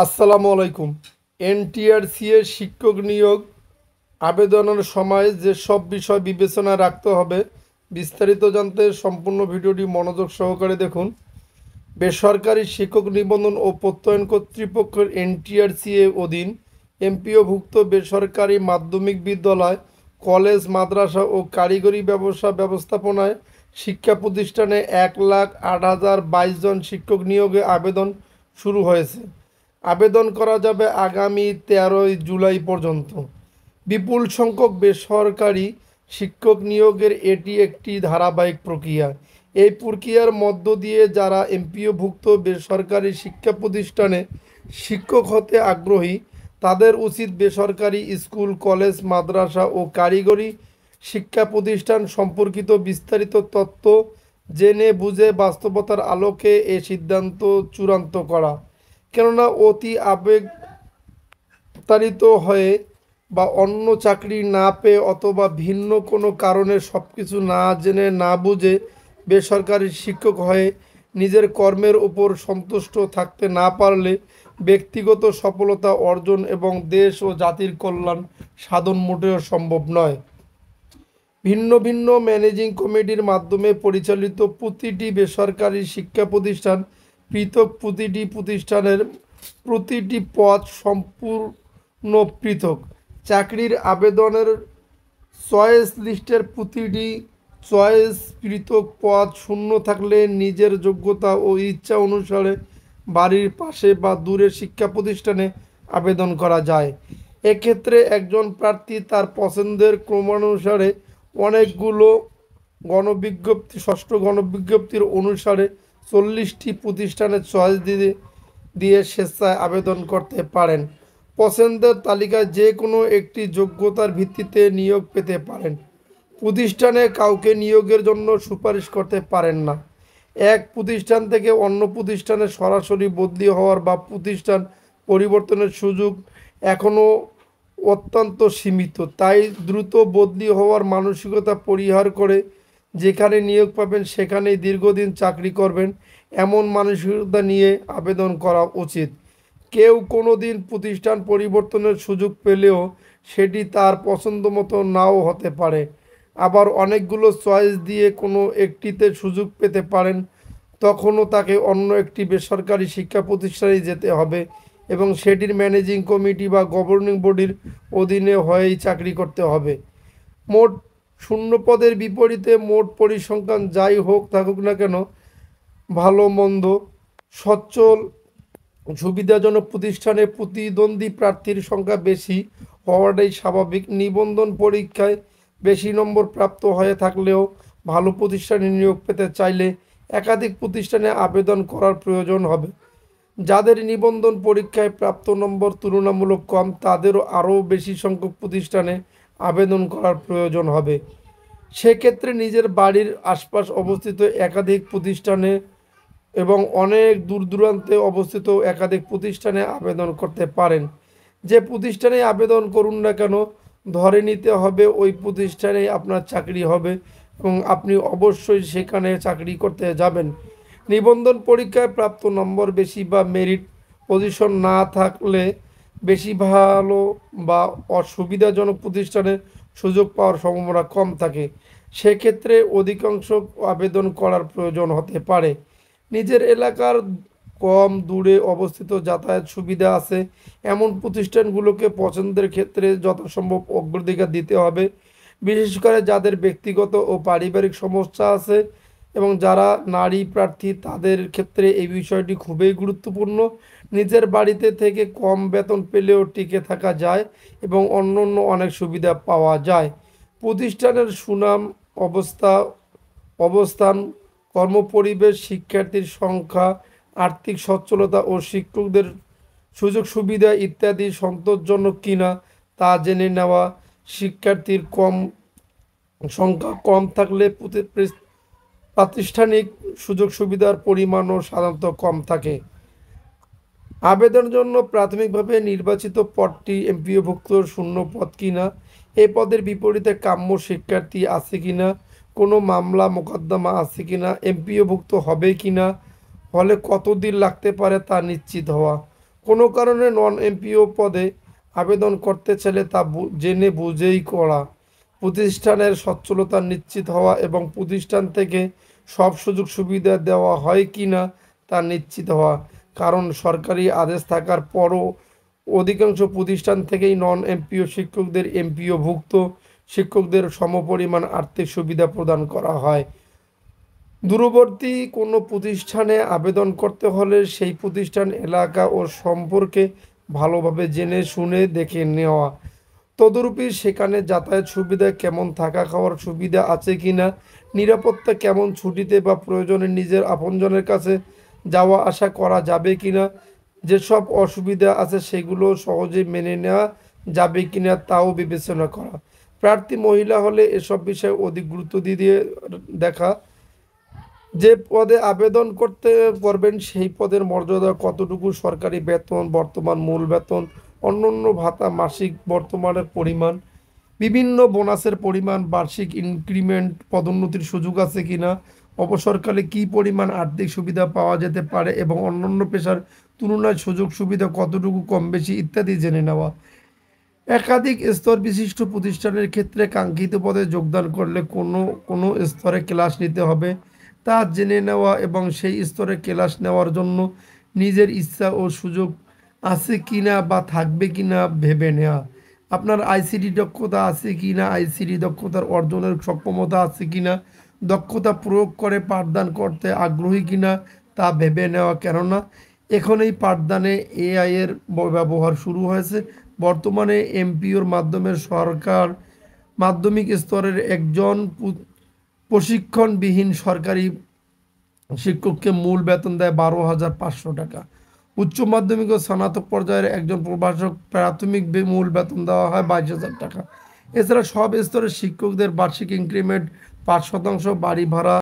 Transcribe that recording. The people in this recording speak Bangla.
আসসালামু আলাইকুম। এনটিআরসি এর শিক্ষক নিয়োগ আবেদনের সময় যে সব বিষয় বিবেচনায় রাখতে হবে, বিস্তারিত জানতে সম্পূর্ণ ভিডিওটি মনোযোগ সহকারে দেখুন। বেসরকারি শিক্ষক নিবন্ধন ও প্রত্যয়ন কর্তৃপক্ষের এনটিআরসি এর অধীন এমপিওভুক্ত বেসরকারি মাধ্যমিক বিদ্যালয়, কলেজ, মাদ্রাসা ও কারিগরি ব্যবস্থাপনায় শিক্ষা প্রতিষ্ঠানে 1,08,022 জন শিক্ষক নিয়োগে আবেদন শুরু হয়েছে। আবেদন করা যাবে আগামী 13ই জুলাই পর্যন্ত। বিপুল সংখ্যক বেসরকারি শিক্ষক নিয়োগের এটি একটি ধারাবাহিক প্রক্রিয়া। এই প্রক্রিয়ার মধ্য দিয়ে যারা এমপিওভুক্ত বেসরকারি শিক্ষা প্রতিষ্ঠানে শিক্ষক হতে আগ্রহী তাদের উচিত বেসরকারি স্কুল, কলেজ, মাদ্রাসা ও কারিগরি শিক্ষা প্রতিষ্ঠান সম্পর্কিত বিস্তারিত তথ্য জেনে বুঝে বাস্তবতার আলোকে এ সিদ্ধান্ত চূড়ান্ত করা। কেননা অতি আবেগতাড়িত হয়ে বা অন্য চাকরি না পেয়ে অথবা ভিন্ন কোনো কারণে সব কিছু না জেনে না বুঝে বেসরকারি শিক্ষক হয়ে নিজের কর্মের উপর সন্তুষ্ট থাকতে না পারলে ব্যক্তিগত সফলতা অর্জন এবং দেশ ও জাতির কল্যাণ সাধন মোটেও সম্ভব নয়। ভিন্ন ভিন্ন ম্যানেজিং কমিটির মাধ্যমে পরিচালিত প্রতিটি বেসরকারি শিক্ষা প্রতিষ্ঠান পৃথক। প্রতিটি প্রতিষ্ঠানের প্রতিটি পদ সম্পূর্ণ পৃথক। চাকরির আবেদনের চয়েস লিস্টের প্রতিটি চয়েস পৃথক। পদ শূন্য থাকলে নিজের যোগ্যতা ও ইচ্ছা অনুসারে বাড়ির পাশে বা দূরের শিক্ষা প্রতিষ্ঠানে আবেদন করা যায়। এক্ষেত্রে একজন প্রার্থী তার পছন্দের ক্রমানুসারে অনেকগুলো ষষ্ঠ গণবিজ্ঞপ্তির অনুসারে 40টি প্রতিষ্ঠানের চয়েস দিয়ে স্বেচ্ছায় আবেদন করতে পারেন। পছন্দের তালিকায় যে কোনো একটি যোগ্যতার ভিত্তিতে নিয়োগ পেতে পারেন। প্রতিষ্ঠানে কাউকে নিয়োগের জন্য সুপারিশ করতে পারেন না। এক প্রতিষ্ঠান থেকে অন্য প্রতিষ্ঠানে সরাসরি বদলি হওয়ার বা প্রতিষ্ঠান পরিবর্তনের সুযোগ এখনও অত্যন্ত সীমিত। তাই দ্রুত বদলি হওয়ার মানসিকতা পরিহার করে যেখানে নিয়োগ পাবেন সেখানেই দীর্ঘদিন চাকরি করবেন এমন মানসিকতা নিয়ে আবেদন করা উচিত। কেউ কোনো দিন প্রতিষ্ঠান পরিবর্তনের সুযোগ পেলেও সেটি তার পছন্দ মতো নাও হতে পারে। আবার অনেকগুলো চয়েস দিয়ে কোনো একটিতে সুযোগ পেতে পারেন, তখনও তাকে অন্য একটি বেসরকারি শিক্ষা প্রতিষ্ঠানে যেতে হবে এবং সেটির ম্যানেজিং কমিটি বা গভর্নিং বডির অধীনে হয়েই চাকরি করতে হবে। মোট শূন্য পদের বিপরীতে মোট পরিসংখ্যান যাই থাকুক না কেন, ভালো মন্দ সচ্ছল সুবিধাজনক প্রতিষ্ঠানে প্রতিদ্বন্দ্বী প্রার্থীর সংখ্যা বেশি হওয়াটাই স্বাভাবিক। নিবন্ধন পরীক্ষায় বেশি নম্বর প্রাপ্ত হয়ে থাকলেও ভালো প্রতিষ্ঠানে নিয়োগ পেতে চাইলে একাধিক প্রতিষ্ঠানে আবেদন করার প্রয়োজন হবে। যাদের নিবন্ধন পরীক্ষায় প্রাপ্ত নম্বর তুলনামূলক কম তাদেরও আরও বেশি সংখ্যক প্রতিষ্ঠানে আবেদন করার প্রয়োজন হবে। সেক্ষেত্রে নিজের বাড়ির আশপাশ অবস্থিত একাধিক প্রতিষ্ঠানে এবং অনেক দূর দূরান্তে অবস্থিত একাধিক প্রতিষ্ঠানে আবেদন করতে পারেন। যে প্রতিষ্ঠানে আবেদন করুন না কেন, ধরে নিতে হবে ওই প্রতিষ্ঠানেই আপনার চাকরি হবে এবং আপনি অবশ্যই সেখানে চাকরি করতে যাবেন। নিবন্ধন পরীক্ষায় প্রাপ্ত নম্বর বেশি বা মেরিট পজিশন না থাকলে বেশি ভালো বা অসুবিধাজনক প্রতিষ্ঠানে সুযোগ পাওয়ার সম্ভাবনা কম থাকে। সেক্ষেত্রে অধিকাংশ আবেদন করার প্রয়োজন হতে পারে। নিজের এলাকার কম দূরে অবস্থিত যাতায়াত সুবিধা আছে এমন প্রতিষ্ঠানগুলোকে পছন্দের ক্ষেত্রে যথাসম্ভব অগ্রাধিকার দিতে হবে। বিশেষ করে যাদের ব্যক্তিগত ও পারিবারিক সমস্যা আছে এবং যারা নারী প্রার্থী তাদের ক্ষেত্রে এই বিষয়টি খুবই গুরুত্বপূর্ণ। নিজের বাড়িতে থেকে কম বেতন পেলেও টিকে থাকা যায় এবং অন্য অনেক সুবিধা পাওয়া যায়। প্রতিষ্ঠানের সুনাম, অবস্থান, কর্মপরিবেশ, শিক্ষার্থীর সংখ্যা, আর্থিক সচ্ছলতা ও শিক্ষকদের সুযোগ সুবিধা ইত্যাদি সন্তোষজনক কিনা তা জেনে নেওয়া। শিক্ষার্থীর সংখ্যা কম থাকলে প্রাতিষ্ঠানিক সুযোগ সুবিধার পরিমাণও সাধারণত কম থাকে। আবেদনের জন্য প্রাথমিকভাবে নির্বাচিত পদটি এমপিওভুক্ত শূন্য পদ কিনা, এই পদের বিপরীতে কাম্য শিক্ষার্থী আছে কিনা, কোনো মামলা মোকদ্দমা আছে কিনা, এমপিওভুক্ত হবে কিনা, হলে কতদিন লাগতে পারে তা নিশ্চিত হওয়া, কোনো কারণে নন এমপিও পদে আবেদন করতে চাইলে তা জেনে বুঝেই করা, প্রতিষ্ঠানের সচ্ছলতা নিশ্চিত হওয়া এবং প্রতিষ্ঠান থেকে সব সুযোগ সুবিধা দেওয়া হয় কি না তা নিশ্চিত হওয়া। কারণ সরকারি আদেশ থাকার পরও অধিকাংশ প্রতিষ্ঠান থেকেই নন এমপিও শিক্ষকদের এমপিওভুক্ত শিক্ষকদের সমপরিমাণ আর্থিক সুবিধা প্রদান করা হয়। দূরবর্তী কোনো প্রতিষ্ঠানে আবেদন করতে হলে সেই প্রতিষ্ঠান এলাকা ও সম্পর্কে ভালোভাবে জেনে শুনে দেখে নেওয়া। তদুপরি সেখানে যাতায়াত সুবিধা কেমন, থাকা খাওয়ার সুবিধা আছে কিনা, নিরাপত্তা কেমন, ছুটিতে বা প্রয়োজনে নিজের আপনজনের কাছে যাওয়া আসা করা যাবে কিনা, যেসব অসুবিধা আছে সেগুলো সহজে মেনে নেওয়া যাবে কিনা তাও বিবেচনা করা। প্রার্থী মহিলা হলে এসব বিষয়ে অধিক গুরুত্ব দিয়ে দেখা। যে পদে আবেদন করবেন সেই পদের মর্যাদা কতটুকু, সরকারি বেতন, বর্তমান মূল বেতন, অন্যান্য ভাতা, মাসিক বর্তমানের পরিমাণ, বিভিন্ন বোনাসের পরিমাণ, বার্ষিক ইনক্রিমেন্ট, পদোন্নতির সুযোগ আছে কিনা, অবসরকালে কী পরিমাণ আর্থিক সুবিধা পাওয়া যেতে পারে এবং অন্যান্য পেশার তুলনায় সুযোগ সুবিধা কতটুকু কম বেশি ইত্যাদি জেনে নেওয়া। একাধিক স্তর বিশিষ্ট প্রতিষ্ঠানের ক্ষেত্রে কাঙ্ক্ষিত পদে যোগদান করলে কোনো কোনো স্তরে ক্লাস নিতে হবে তা জেনে নেওয়া এবং সেই স্তরে ক্লাস নেওয়ার জন্য নিজের ইচ্ছা ও সুযোগ আছে কিনা বা থাকবে কিনা ভেবে নেওয়া। আপনার আইসিডি দক্ষতা আছে কিনা, আইসিডি দক্ষতার অর্জনের সক্ষমতা আছে কিনা, দক্ষতা প্রয়োগ করে পাঠদান করতে আগ্রহী কিনা তা ভেবে নেওয়া। কেননা এখন এই পাঠদানে এআই এর ব্যবহার শুরু হয়েছে। বর্তমানে এমপিওর মাধ্যমে সরকার মাধ্যমিক স্তরের একজন প্রশিক্ষণবিহীন সরকারি শিক্ষককে মূল বেতন দেয় 12,500 টাকা। উচ্চ মাধ্যমিক ও স্নাতক পর্যায়ের একজন প্রভাষক প্রাথমিক মূল বেতন দেওয়া হয় 22,000 টাকা। এছাড়া সব স্তরের শিক্ষকদের বার্ষিক ইনক্রিমেন্ট, 5% বাড়ি ভাড়া